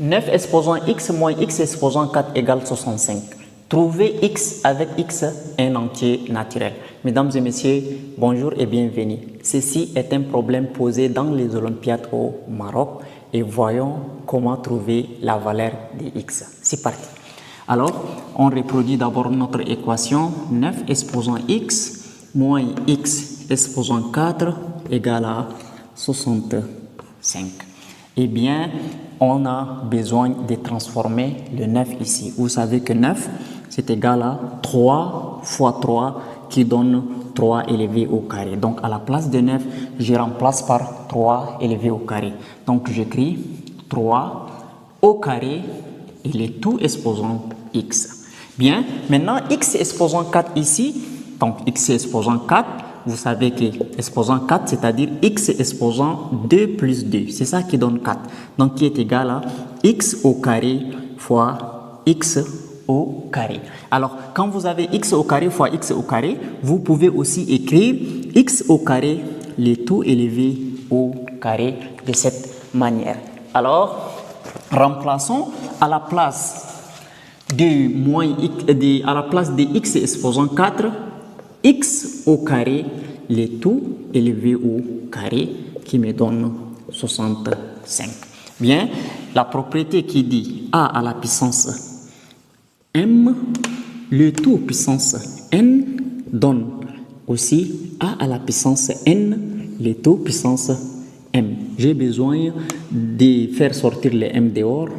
9 exposant x moins x exposant 4 égale 65. Trouvez x avec x un entier naturel. Mesdames et messieurs, bonjour et bienvenue. Ceci est un problème posé dans les Olympiades au Maroc et voyons comment trouver la valeur de x. C'est parti. Alors, on reproduit d'abord notre équation 9 exposant x moins x exposant 4 égale à 65. Eh bien, on a besoin de transformer le 9 ici. Vous savez que 9, c'est égal à 3 fois 3 qui donne 3 élevé au carré. Donc, à la place de 9, je remplace par 3 élevé au carré. Donc, j'écris 3 au carré et le tout exposant x. Bien, maintenant, x exposant 4 ici, donc x exposant 4, vous savez que exposant 4, c'est-à-dire x exposant 2 plus 2. C'est ça qui donne 4. Donc, qui est égal à x au carré fois x au carré. Alors, quand vous avez x au carré fois x au carré, vous pouvez aussi écrire x au carré, le tout élevé au carré de cette manière. Alors, remplaçons à la place de, à la place de x exposant 4, x au carré, le tout élevé au carré, qui me donne 65. Bien, la propriété qui dit a à la puissance m, le tout puissance n, donne aussi a à la puissance n, le tout puissance m. J'ai besoin de faire sortir les m dehors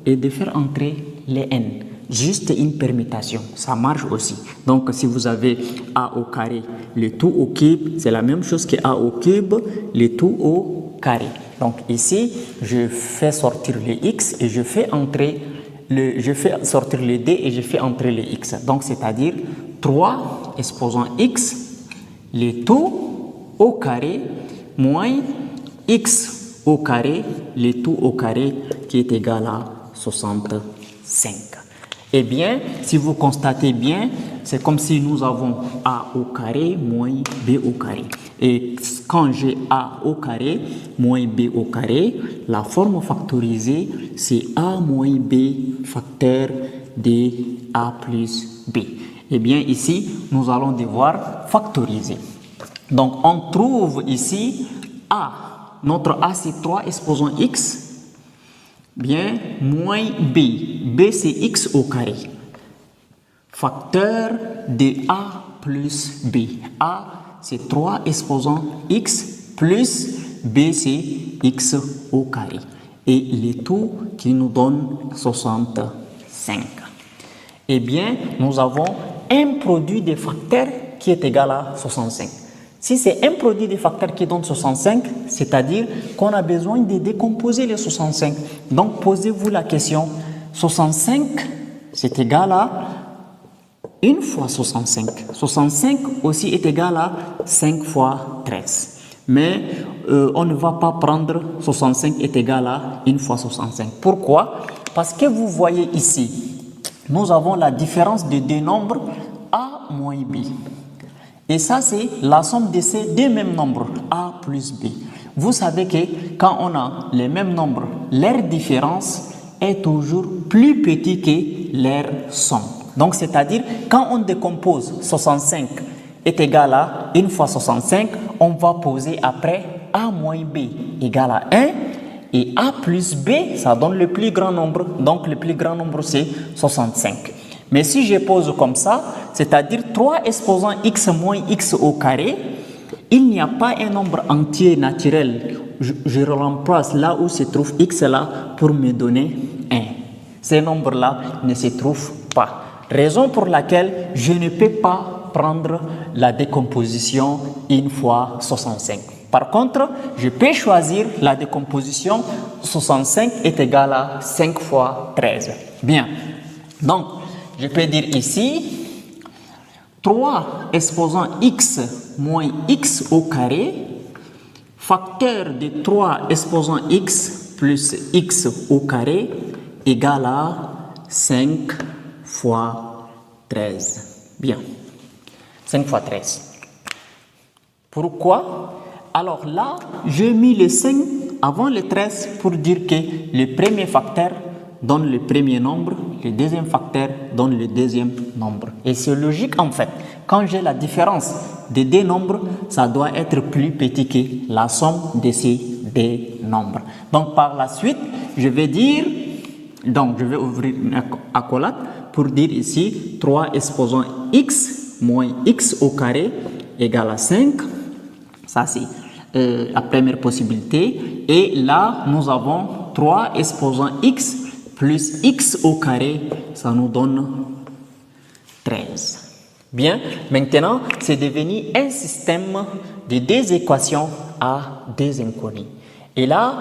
et de faire entrer les n. Juste une permutation, ça marche aussi. Donc, si vous avez a au carré, le tout au cube, c'est la même chose que a au cube, le tout au carré. Donc, ici, je fais sortir le x et je fais sortir le d et je fais entrer le x. Donc, c'est-à-dire 3 exposant x, le tout au carré, moins x au carré, le tout au carré, qui est égal à 65. Eh bien, si vous constatez bien, c'est comme si nous avons a au carré moins b au carré. Et quand j'ai a au carré moins b au carré, la forme factorisée, c'est a moins b facteur de a plus b. Eh bien, ici, nous allons devoir factoriser. Donc, on trouve ici a. Notre a, c'est 3 exposant x. Bien, moins b. B, c'est x au carré. Facteur de a plus b. A, c'est 3 exposant x plus b, c'est x au carré. Et le tout qui nous donne 65. Eh bien, nous avons un produit de facteurs qui est égal à 65. Si c'est un produit de facteurs qui donne 65, c'est-à-dire qu'on a besoin de décomposer les 65. Donc, posez-vous la question, 65, c'est égal à 1 fois 65. 65 aussi est égal à 5 fois 13. Mais on ne va pas prendre 65 est égal à 1 fois 65. Pourquoi? Parce que vous voyez ici, nous avons la différence de deux nombres a moins b. Et ça, c'est la somme de ces deux mêmes nombres, a plus b. Vous savez que quand on a les mêmes nombres, leur différence est toujours plus petite que leur somme. Donc, c'est-à-dire, quand on décompose 65 est égal à 1 fois 65, on va poser après a moins b égale à 1. Et a plus b, ça donne le plus grand nombre. Donc, le plus grand nombre, c'est 65. Mais si je pose comme ça, c'est-à-dire 3 exposant x moins x au carré, il n'y a pas un nombre entier naturel. Je remplace là où se trouve x là pour me donner 1. Ces nombres-là ne se trouvent pas. Raison pour laquelle je ne peux pas prendre la décomposition 1 fois 65. Par contre, je peux choisir la décomposition 65 est égal à 5 fois 13. Bien. Donc, je peux dire ici 3 exposant x moins x au carré, facteur de 3 exposant x plus x au carré égale à 5 fois 13. Bien. 5 fois 13. Pourquoi? Alors là, j'ai mis le 5 avant le 13 pour dire que le premier facteur donne le premier nombre, le deuxième facteur donne le deuxième nombre. Et c'est logique en fait. Quand j'ai la différence des deux nombres, ça doit être plus petit que la somme de ces deux nombres. Donc par la suite, je vais dire, donc je vais ouvrir une accolade pour dire ici 3 exposant x moins x au carré égale à 5. Ça c'est la première possibilité. Et là, nous avons 3 exposant x plus x au carré, ça nous donne 13. Bien, maintenant, c'est devenu un système de deux équations à deux inconnus. Et là,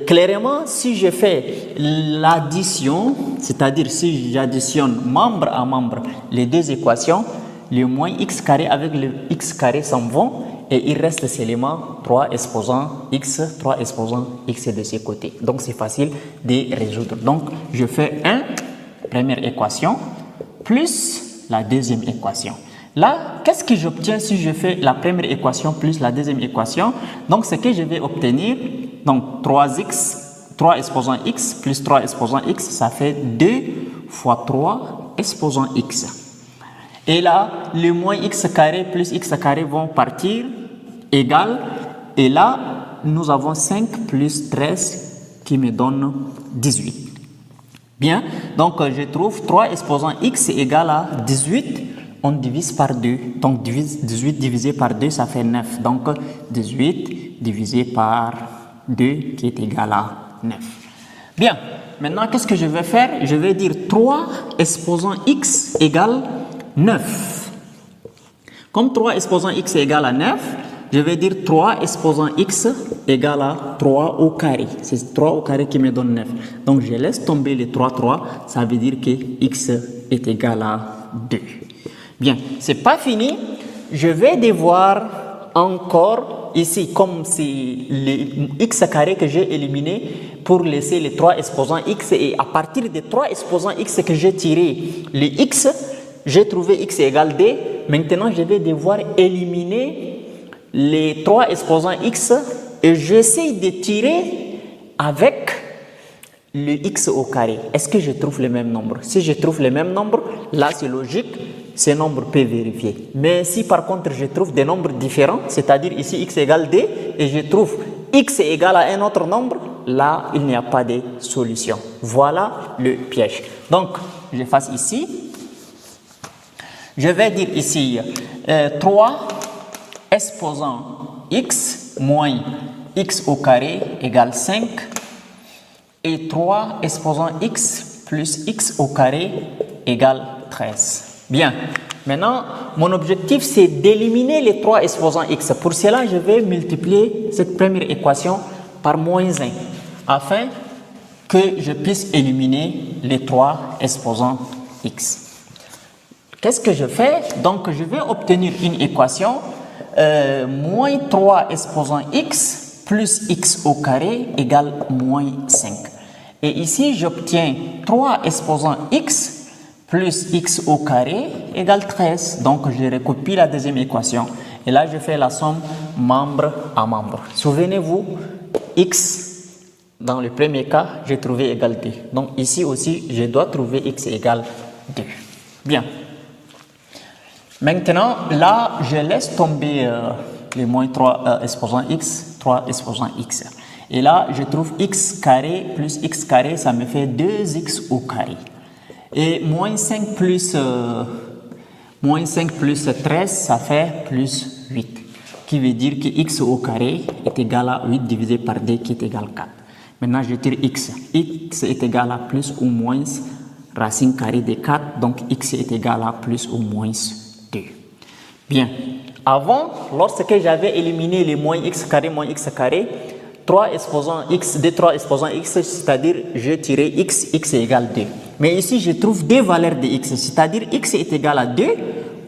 clairement, si je fais l'addition, c'est-à-dire si j'additionne membre à membre les deux équations, le moins x carré avec le x carré s'en vont et il reste seulement 3 exposant x de ce côté. Donc, c'est facile de résoudre. Donc, je fais première équation plus la deuxième équation. Là, qu'est-ce que j'obtiens si je fais la première équation plus la deuxième équation? Donc, ce que je vais obtenir, donc 3 exposant x plus 3 exposant x, ça fait 2 fois 3 exposant x. Et là, le moins x carré plus x carré vont partir égal. Et là, nous avons 5 plus 13 qui me donne 18. Bien, donc je trouve 3 exposant x égale à 18, on divise par 2. Donc 18 divisé par 2, ça fait 9. Donc 18 divisé par 2 qui est égal à 9. Bien, maintenant qu'est-ce que je vais faire? Je vais dire 3 exposant x égale 9. Comme 3 exposant x égale à 9, je vais dire 3 exposant x égale à 3 au carré. C'est 3 au carré qui me donne 9. Donc, je laisse tomber les 3, ça veut dire que x est égal à 2. Bien, c'est pas fini. Je vais devoir encore, ici, comme c'est les x carré que j'ai éliminé, pour laisser les 3 exposants x. Et à partir des 3 exposants x que j'ai tiré les x, j'ai trouvé x égale 2. Maintenant, je vais devoir éliminer les 3 exposants x et j'essaie de tirer avec le x au carré. Est-ce que je trouve le même nombre? Si je trouve le même nombre, là c'est logique, ce nombre peut vérifier. Mais si par contre je trouve des nombres différents, c'est-à-dire ici x égale 2 et je trouve x égale à un autre nombre, là il n'y a pas de solution. Voilà le piège. Donc j'efface ici. Je vais dire ici 3 exposant x moins x au carré égale 5 et 3 exposant x plus x au carré égale 13. Bien, maintenant mon objectif c'est d'éliminer les 3 exposants x. Pour cela, je vais multiplier cette première équation par moins 1 afin que je puisse éliminer les 3 exposants x. Qu'est-ce que je fais? Donc je vais obtenir une équation moins 3 exposant x plus x au carré égale moins 5. Et ici, j'obtiens 3 exposant x plus x au carré égale 13. Donc, je recopie la deuxième équation. Et là, je fais la somme membre à membre. Souvenez-vous, x, dans le premier cas, j'ai trouvé égal 2. Donc, ici aussi, je dois trouver x égale 2. Bien. Maintenant, là, je laisse tomber les moins 3 exposant x, 3 exposant x. Et là, je trouve x carré plus x carré, ça me fait 2x au carré. Et moins 5 plus 13, ça fait plus 8. Qui veut dire que x au carré est égal à 8 divisé par 2 qui est égal à 4. Maintenant, je tire x. X est égal à plus ou moins racine carrée de 4. Donc, x est égal à plus ou moins 2. Bien. Avant, lorsque j'avais éliminé les moins x carré, 3 exposants x, des 3 exposants x, c'est-à-dire je tiré x, x est égal à 2. Mais ici, je trouve deux valeurs de x, c'est-à-dire x est égal à 2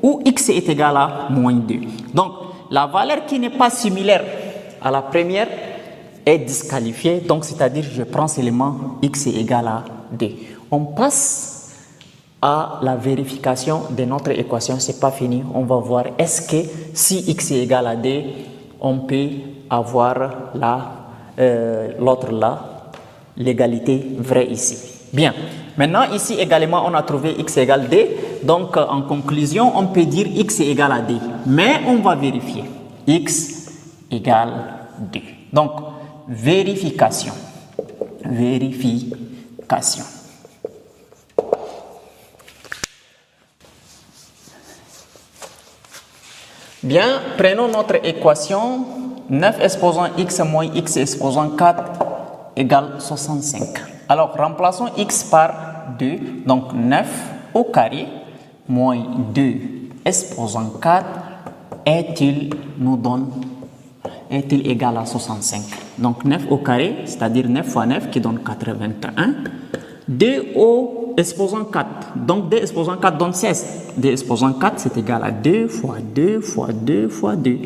ou x est égal à moins 2. Donc, la valeur qui n'est pas similaire à la première est disqualifiée. Donc, c'est-à-dire je prends seulement x est égal à 2. On passe à la vérification de notre équation. Ce n'est pas fini. On va voir est-ce que si x est égal à 2, on peut avoir l'autre là, l'égalité vraie ici. Bien. Maintenant, ici également, on a trouvé x égale d. Donc, en conclusion, on peut dire x est égal à d. Mais on va vérifier. X égale d. Donc, vérification. Vérification. Bien, prenons notre équation. 9 exposant x moins x exposant 4 égale 65. Alors, remplaçons x par 2. Donc, 9 au carré moins 2 exposant 4 est-il égal à 65? Donc, 9 au carré, c'est-à-dire 9 fois 9 qui donne 81. 2 au exposant 4. Donc, 2 exposant 4 donne 16. 2 exposant 4, c'est égal à 2 fois 2 fois 2 fois 2.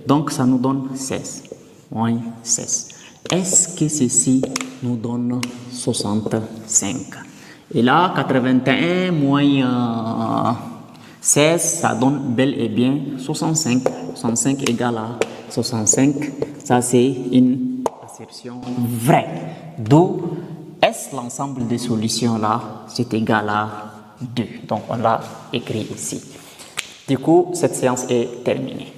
Donc, ça nous donne 16. Moins 16. Est-ce que ceci nous donne 65? Et là, 81 moins 16, ça donne bel et bien 65. 65 égale à 65. Ça, c'est une assertion vraie. D'où est-ce l'ensemble des solutions là, c'est égal à 2. Donc, on l'a écrit ici. Du coup, cette séance est terminée.